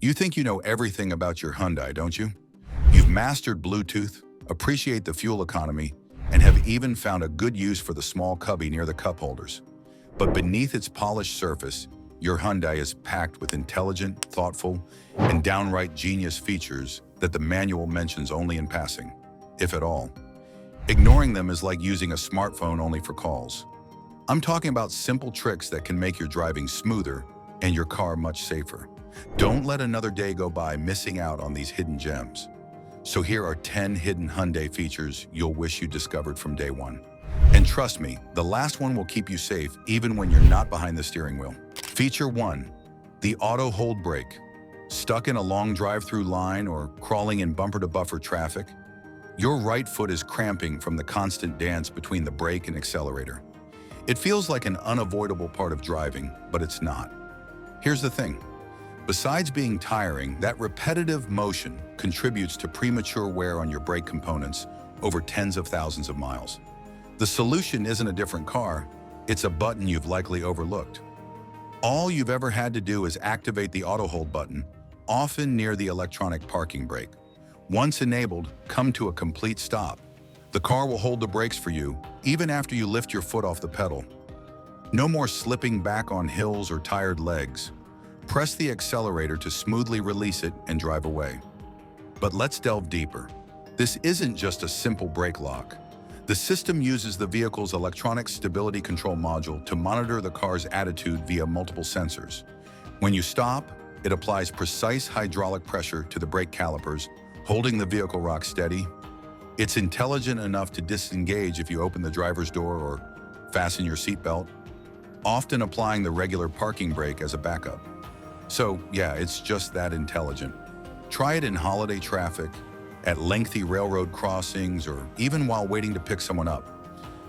You think you know everything about your Hyundai, don't you? You've mastered Bluetooth, appreciate the fuel economy, and have even found a good use for the small cubby near the cup holders. But beneath its polished surface, your Hyundai is packed with intelligent, thoughtful, and downright genius features that the manual mentions only in passing, if at all. Ignoring them is like using a smartphone only for calls. I'm talking about simple tricks that can make your driving smoother and your car much safer. Don't let another day go by missing out on these hidden gems. So here are 10 hidden Hyundai features you'll wish you discovered from day one. And trust me, the last one will keep you safe even when you're not behind the steering wheel. Feature 1. The Auto Hold Brake. Stuck in a long drive-through line or crawling in bumper-to-buffer traffic? Your right foot is cramping from the constant dance between the brake and accelerator. It feels like an unavoidable part of driving, but it's not. Here's the thing. Besides being tiring, that repetitive motion contributes to premature wear on your brake components over tens of thousands of miles. The solution isn't a different car, it's a button you've likely overlooked. All you've ever had to do is activate the auto hold button, often near the electronic parking brake. Once enabled, come to a complete stop. The car will hold the brakes for you, even after you lift your foot off the pedal. No more slipping back on hills or tired legs. Press the accelerator to smoothly release it and drive away. But let's delve deeper. This isn't just a simple brake lock. The system uses the vehicle's electronic stability control module to monitor the car's attitude via multiple sensors. When you stop, it applies precise hydraulic pressure to the brake calipers, holding the vehicle rock steady. It's intelligent enough to disengage if you open the driver's door or fasten your seatbelt, often applying the regular parking brake as a backup. So yeah, it's just that intelligent. Try it in holiday traffic, at lengthy railroad crossings, or even while waiting to pick someone up.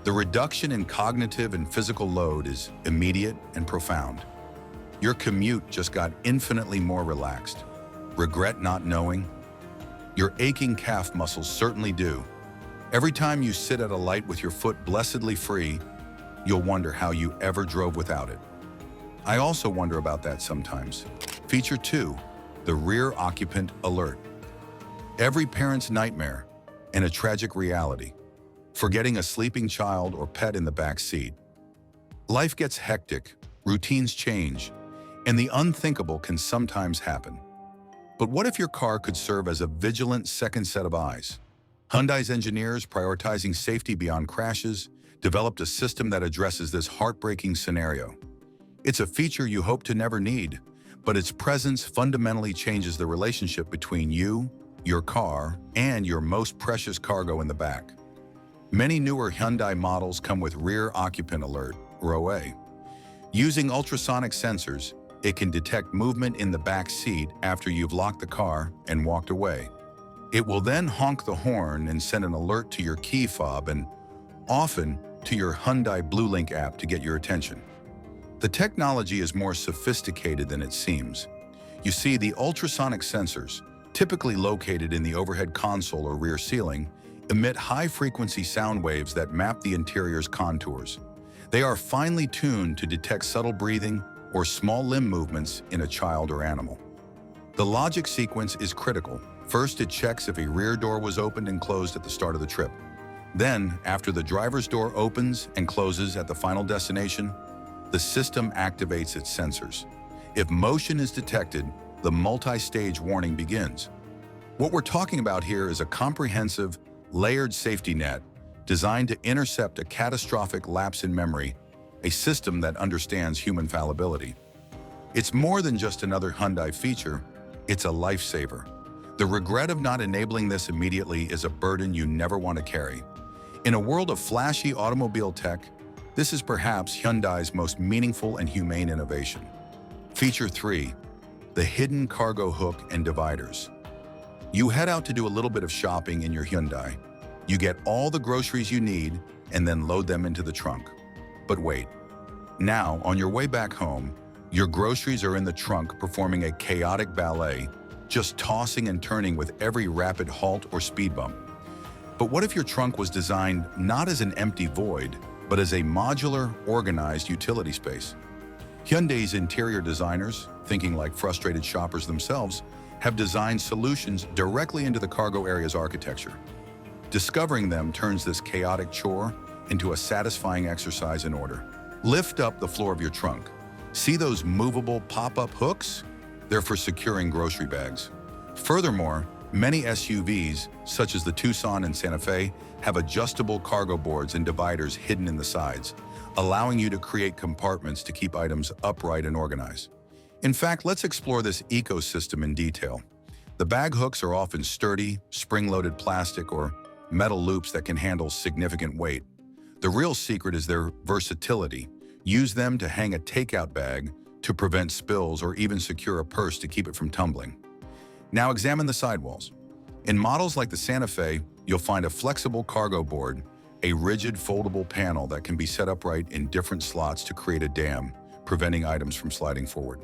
The reduction in cognitive and physical load is immediate and profound. Your commute just got infinitely more relaxed. Regret not knowing? Your aching calf muscles certainly do. Every time you sit at a light with your foot blessedly free, you'll wonder how you ever drove without it. I also wonder about that sometimes. Feature 2, the rear occupant alert. Every parent's nightmare and a tragic reality. Forgetting a sleeping child or pet in the back seat. Life gets hectic, routines change, and the unthinkable can sometimes happen. But what if your car could serve as a vigilant second set of eyes? Hyundai's engineers, prioritizing safety beyond crashes, developed a system that addresses this heartbreaking scenario. It's a feature you hope to never need, but its presence fundamentally changes the relationship between you, your car, and your most precious cargo in the back. Many newer Hyundai models come with Rear Occupant Alert, or OA. Using ultrasonic sensors, it can detect movement in the back seat after you've locked the car and walked away. It will then honk the horn and send an alert to your key fob and, often, to your Hyundai BlueLink app to get your attention. The technology is more sophisticated than it seems. You see, the ultrasonic sensors, typically located in the overhead console or rear ceiling, emit high-frequency sound waves that map the interior's contours. They are finely tuned to detect subtle breathing or small limb movements in a child or animal. The logic sequence is critical. First, it checks if a rear door was opened and closed at the start of the trip. Then, after the driver's door opens and closes at the final destination, the system activates its sensors. If motion is detected, the multi-stage warning begins. What we're talking about here is a comprehensive, layered safety net designed to intercept a catastrophic lapse in memory, a system that understands human fallibility. It's more than just another Hyundai feature, it's a lifesaver. The regret of not enabling this immediately is a burden you never want to carry. In a world of flashy automobile tech, this is perhaps Hyundai's most meaningful and humane innovation. Feature 3, the hidden cargo hook and dividers. You head out to do a little bit of shopping in your Hyundai. You get all the groceries you need and then load them into the trunk. But wait, now on your way back home, your groceries are in the trunk performing a chaotic ballet, just tossing and turning with every rapid halt or speed bump. But what if your trunk was designed not as an empty void, but as a modular, organized utility space? Hyundai's interior designers, thinking like frustrated shoppers themselves, have designed solutions directly into the cargo area's architecture. Discovering them turns this chaotic chore into a satisfying exercise in order. Lift up the floor of your trunk. See those movable pop-up hooks? They're for securing grocery bags. Furthermore, many SUVs, such as the Tucson and Santa Fe, have adjustable cargo boards and dividers hidden in the sides, allowing you to create compartments to keep items upright and organized. In fact, let's explore this ecosystem in detail. The bag hooks are often sturdy, spring-loaded plastic or metal loops that can handle significant weight. The real secret is their versatility. Use them to hang a takeout bag, to prevent spills, or even secure a purse to keep it from tumbling. Now examine the sidewalls. In models like the Santa Fe, you'll find a flexible cargo board, a rigid foldable panel that can be set upright in different slots to create a dam, preventing items from sliding forward.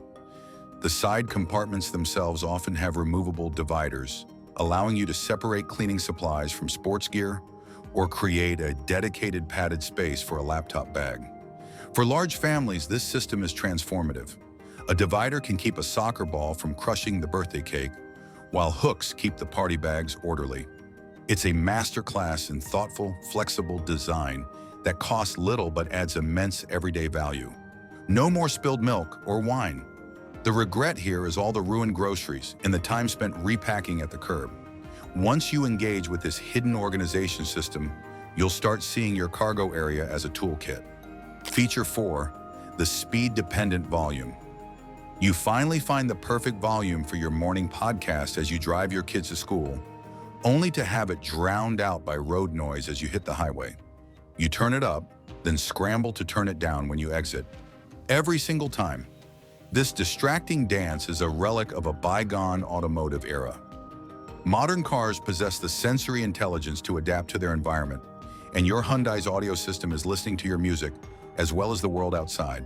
The side compartments themselves often have removable dividers, allowing you to separate cleaning supplies from sports gear or create a dedicated padded space for a laptop bag. For large families, this system is transformative. A divider can keep a soccer ball from crushing the birthday cake, while hooks keep the party bags orderly. It's a masterclass in thoughtful, flexible design that costs little but adds immense everyday value. No more spilled milk or wine. The regret here is all the ruined groceries and the time spent repacking at the curb. Once you engage with this hidden organization system, you'll start seeing your cargo area as a toolkit. Feature 4, the speed-dependent volume. You finally find the perfect volume for your morning podcast as you drive your kids to school, only to have it drowned out by road noise as you hit the highway. You turn it up, then scramble to turn it down when you exit. Every single time. This distracting dance is a relic of a bygone automotive era. Modern cars possess the sensory intelligence to adapt to their environment, and your Hyundai's audio system is listening to your music, as well as the world outside.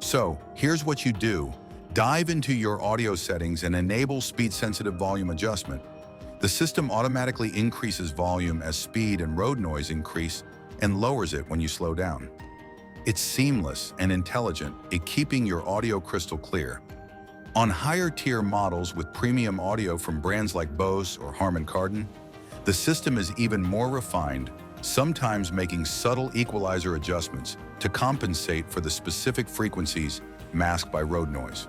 So, here's what you do. Dive into your audio settings and enable speed-sensitive volume adjustment. The system automatically increases volume as speed and road noise increase and lowers it when you slow down. It's seamless and intelligent at keeping your audio crystal clear. On higher-tier models with premium audio from brands like Bose or Harman Kardon, the system is even more refined, sometimes making subtle equalizer adjustments to compensate for the specific frequencies masked by road noise.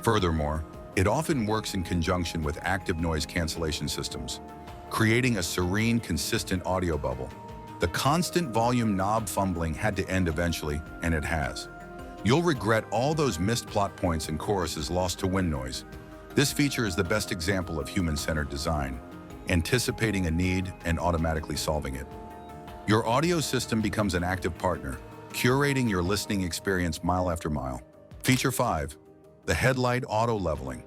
Furthermore, it often works in conjunction with active noise cancellation systems, creating a serene, consistent audio bubble. The constant volume knob fumbling had to end eventually, and it has. You'll regret all those missed plot points and choruses lost to wind noise. This feature is the best example of human-centered design, anticipating a need and automatically solving it. Your audio system becomes an active partner, curating your listening experience mile after mile. Feature 5, the Headlight auto leveling.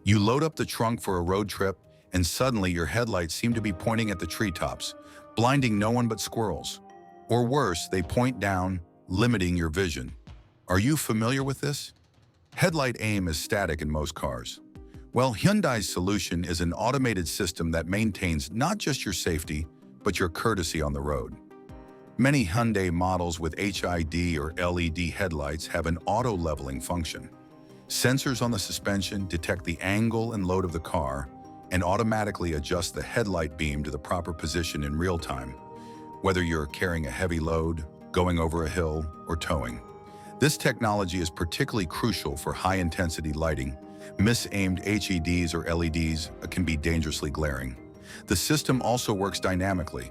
You load up the trunk for a road trip, and suddenly your headlights seem to be pointing at the treetops, blinding no one but squirrels. Or worse, they point down, limiting your vision. Are you familiar with this? Headlight aim is static in most cars. Well, Hyundai's solution is an automated system that maintains not just your safety, but your courtesy on the road. Many Hyundai models with HID or LED headlights have an auto-leveling function. Sensors on the suspension detect the angle and load of the car and automatically adjust the headlight beam to the proper position in real time, whether you're carrying a heavy load, going over a hill, or towing. This technology is particularly crucial for high-intensity lighting. Mis-aimed HEDs or LEDs can be dangerously glaring. The system also works dynamically.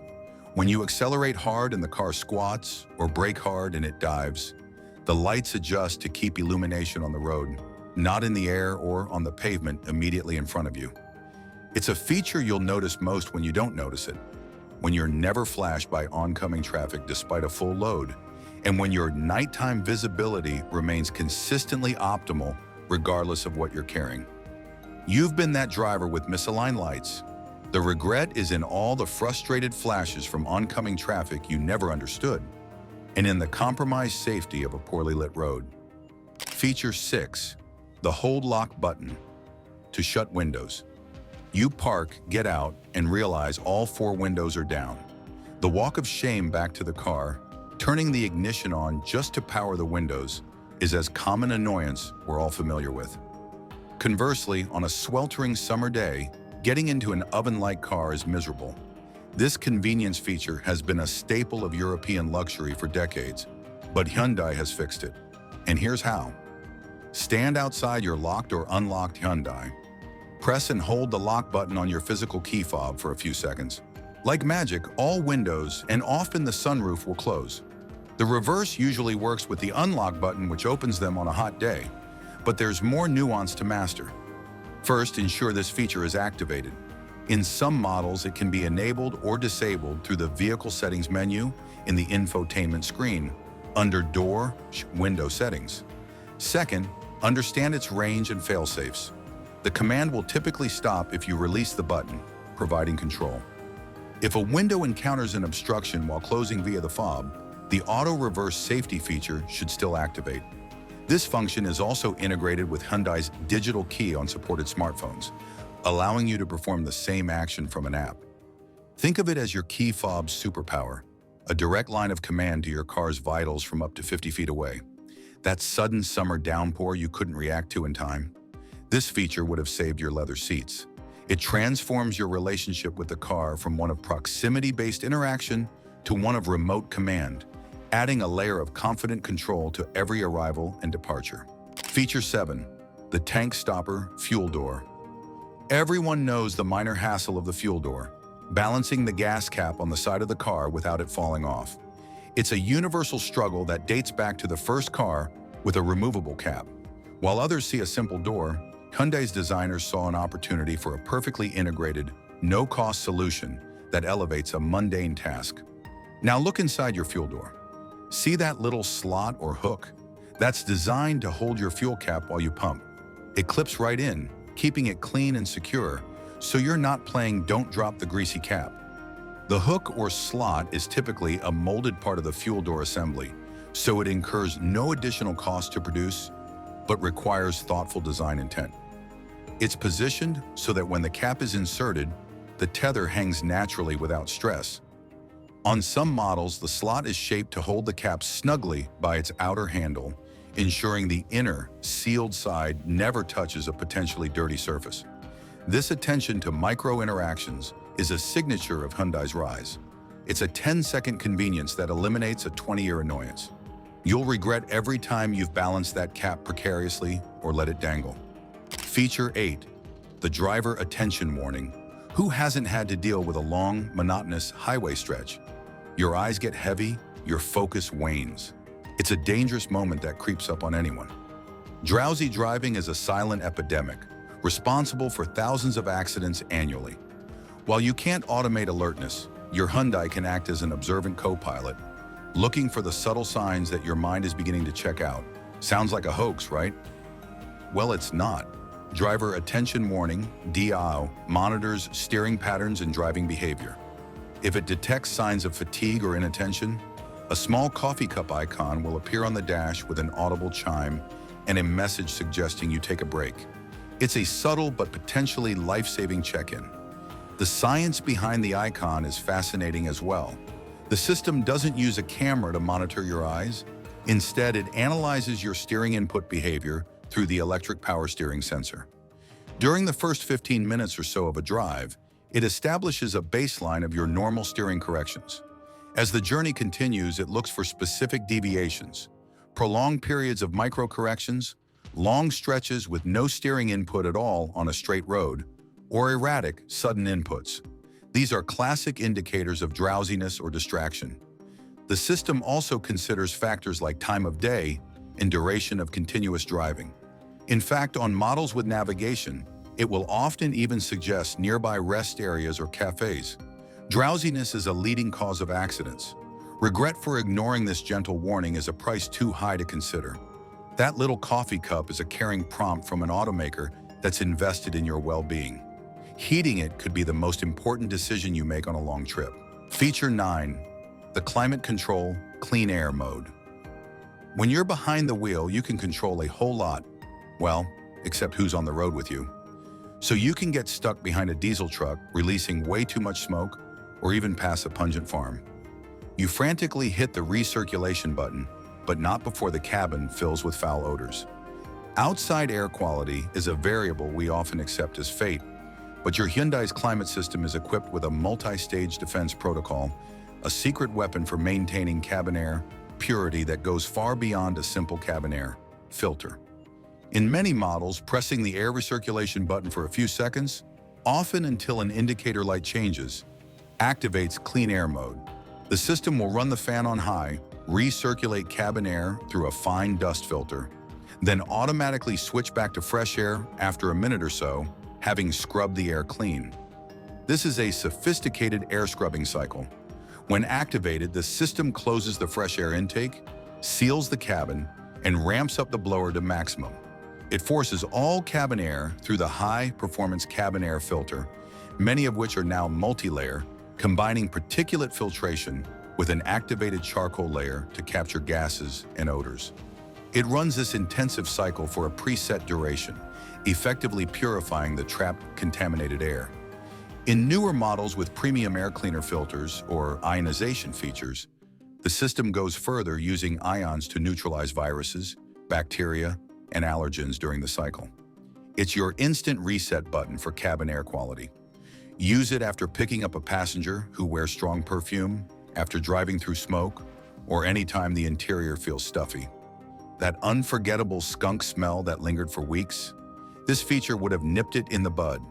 When you accelerate hard and the car squats, or brake hard and it dives, the lights adjust to keep illumination on the road, not in the air or on the pavement immediately in front of you. It's a feature you'll notice most when you don't notice it, when you're never flashed by oncoming traffic despite a full load, and when your nighttime visibility remains consistently optimal regardless of what you're carrying. You've been that driver with misaligned lights. The regret is in all the frustrated flashes from oncoming traffic you never understood, and in the compromised safety of a poorly lit road. Feature 6, the hold lock button to shut windows. You park, get out, and realize all 4 windows are down. The walk of shame back to the car, turning the ignition on just to power the windows, is as common annoyance we're all familiar with. Conversely, on a sweltering summer day, getting into an oven-like car is miserable. This convenience feature has been a staple of European luxury for decades, but Hyundai has fixed it. And here's how. Stand outside your locked or unlocked Hyundai. Press and hold the lock button on your physical key fob for a few seconds. Like magic, all windows and often the sunroof will close. The reverse usually works with the unlock button, which opens them on a hot day, but there's more nuance to master. First, ensure this feature is activated. In some models, it can be enabled or disabled through the Vehicle Settings menu in the infotainment screen, under Door, Window Settings. Second, understand its range and fail-safes. The command will typically stop if you release the button, providing control. If a window encounters an obstruction while closing via the fob, the auto reverse safety feature should still activate. This function is also integrated with Hyundai's digital key on supported smartphones, allowing you to perform the same action from an app. Think of it as your key fob's superpower, a direct line of command to your car's vitals from up to 50 feet away. That sudden summer downpour you couldn't react to in time? This feature would have saved your leather seats. It transforms your relationship with the car from one of proximity-based interaction to one of remote command, adding a layer of confident control to every arrival and departure. Feature 7. The Tank Stopper Fuel Door. Everyone knows the minor hassle of the fuel door, balancing the gas cap on the side of the car without it falling off. It's a universal struggle that dates back to the first car with a removable cap. While others see a simple door, Hyundai's designers saw an opportunity for a perfectly integrated, no-cost solution that elevates a mundane task. Now look inside your fuel door. See that little slot or hook? That's designed to hold your fuel cap while you pump. It clips right in, keeping it clean and secure, so you're not playing don't drop the greasy cap. The hook or slot is typically a molded part of the fuel door assembly, so it incurs no additional cost to produce, but requires thoughtful design intent. It's positioned so that when the cap is inserted, the tether hangs naturally without stress. On some models, the slot is shaped to hold the cap snugly by its outer handle, ensuring the inner, sealed side never touches a potentially dirty surface. This attention to micro-interactions is a signature of Hyundai's rise. It's a 10-second convenience that eliminates a 20-year annoyance. You'll regret every time you've balanced that cap precariously or let it dangle. Feature 8. The Driver Attention Warning. Who hasn't had to deal with a long, monotonous highway stretch? Your eyes get heavy, your focus wanes. It's a dangerous moment that creeps up on anyone. Drowsy driving is a silent epidemic, responsible for thousands of accidents annually. While you can't automate alertness, your Hyundai can act as an observant co-pilot, looking for the subtle signs that your mind is beginning to check out. Sounds like a hoax, right? Well, it's not. Driver Attention Warning, DAO, monitors steering patterns and driving behavior. If it detects signs of fatigue or inattention, a small coffee cup icon will appear on the dash with an audible chime and a message suggesting you take a break. It's a subtle but potentially life-saving check-in. The science behind the icon is fascinating as well. The system doesn't use a camera to monitor your eyes. Instead, it analyzes your steering input behavior through the electric power steering sensor. During the first 15 minutes or so of a drive, it establishes a baseline of your normal steering corrections. As the journey continues, it looks for specific deviations, prolonged periods of micro-corrections, long stretches with no steering input at all on a straight road, or erratic, sudden inputs. These are classic indicators of drowsiness or distraction. The system also considers factors like time of day and duration of continuous driving. In fact, on models with navigation, it will often even suggest nearby rest areas or cafes. Drowsiness is a leading cause of accidents. Regret for ignoring this gentle warning is a price too high to consider. That little coffee cup is a caring prompt from an automaker that's invested in your well-being. Heating it could be the most important decision you make on a long trip. Feature 9. The Climate Control Clean Air Mode. When you're behind the wheel, you can control a whole lot. Well, except who's on the road with you. So you can get stuck behind a diesel truck, releasing way too much smoke, or even pass a pungent farm. You frantically hit the recirculation button, but not before the cabin fills with foul odors. Outside air quality is a variable we often accept as fate, but your Hyundai's climate system is equipped with a multi-stage defense protocol, a secret weapon for maintaining cabin air purity that goes far beyond a simple cabin air filter. In many models, pressing the air recirculation button for a few seconds, often until an indicator light changes, activates clean air mode. The system will run the fan on high, recirculate cabin air through a fine dust filter, then automatically switch back to fresh air after a minute or so, having scrubbed the air clean. This is a sophisticated air scrubbing cycle. When activated, the system closes the fresh air intake, seals the cabin, and ramps up the blower to maximum. It forces all cabin air through the high-performance cabin air filter, many of which are now multi-layer, combining particulate filtration with an activated charcoal layer to capture gases and odors. It runs this intensive cycle for a preset duration, effectively purifying the trapped contaminated air. In newer models with premium air cleaner filters or ionization features, the system goes further using ions to neutralize viruses, bacteria, and allergens during the cycle. It's your instant reset button for cabin air quality. Use it after picking up a passenger who wears strong perfume, after driving through smoke, or anytime the interior feels stuffy. That unforgettable skunk smell that lingered for weeks? This feature would have nipped it in the bud.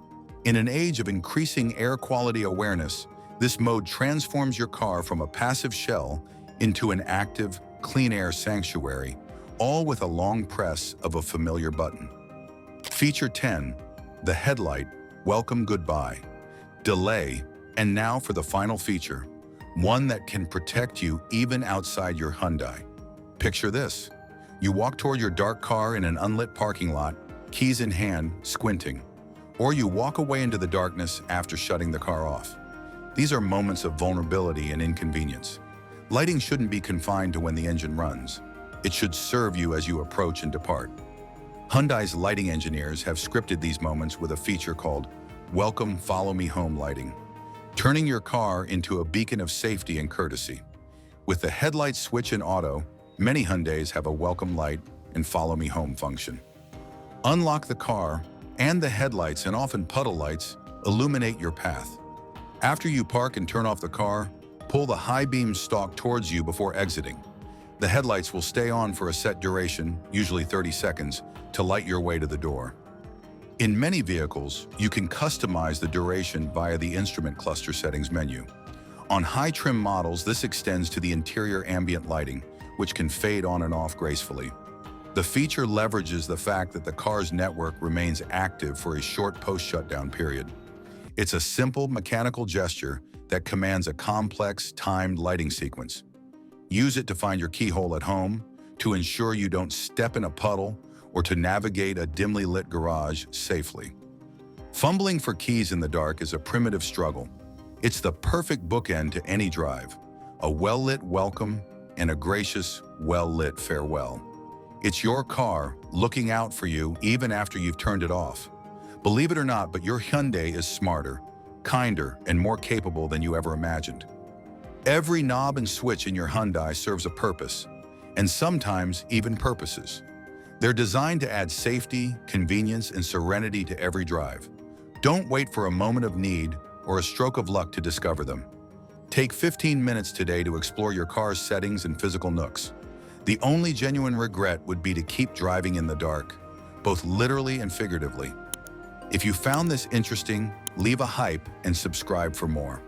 In an age of increasing air quality awareness, this mode transforms your car from a passive shell into an active, clean air sanctuary, all with a long press of a familiar button. Feature 10, the Headlight, Welcome Goodbye. Delay, and now for the final feature, one that can protect you even outside your Hyundai. Picture this. You walk toward your dark car in an unlit parking lot, keys in hand, squinting. Or you walk away into the darkness after shutting the car off. These are moments of vulnerability and inconvenience. Lighting shouldn't be confined to when the engine runs. It should serve you as you approach and depart. Hyundai's lighting engineers have scripted these moments with a feature called Welcome Follow Me Home lighting, turning your car into a beacon of safety and courtesy. With the headlight switch in auto, many Hyundais have a welcome light and follow me home function. Unlock the car, and the headlights and often puddle lights illuminate your path. After you park and turn off the car, pull the high beam stalk towards you before exiting. The headlights will stay on for a set duration, usually 30 seconds, to light your way to the door. In many vehicles, you can customize the duration via the instrument cluster settings menu. On high-trim models, this extends to the interior ambient lighting, which can fade on and off gracefully. The feature leverages the fact that the car's network remains active for a short post-shutdown period. It's a simple mechanical gesture that commands a complex, timed lighting sequence. Use it to find your keyhole at home, to ensure you don't step in a puddle, or to navigate a dimly lit garage safely. Fumbling for keys in the dark is a primitive struggle. It's the perfect bookend to any drive, a well-lit welcome and a gracious, well-lit farewell. It's your car looking out for you even after you've turned it off. Believe it or not, but your Hyundai is smarter, kinder, and more capable than you ever imagined. Every knob and switch in your Hyundai serves a purpose, and sometimes even purposes. They're designed to add safety, convenience, and serenity to every drive. Don't wait for a moment of need or a stroke of luck to discover them. Take 15 minutes today to explore your car's settings and physical nooks. The only genuine regret would be to keep driving in the dark, both literally and figuratively. If you found this interesting, leave a hype and subscribe for more.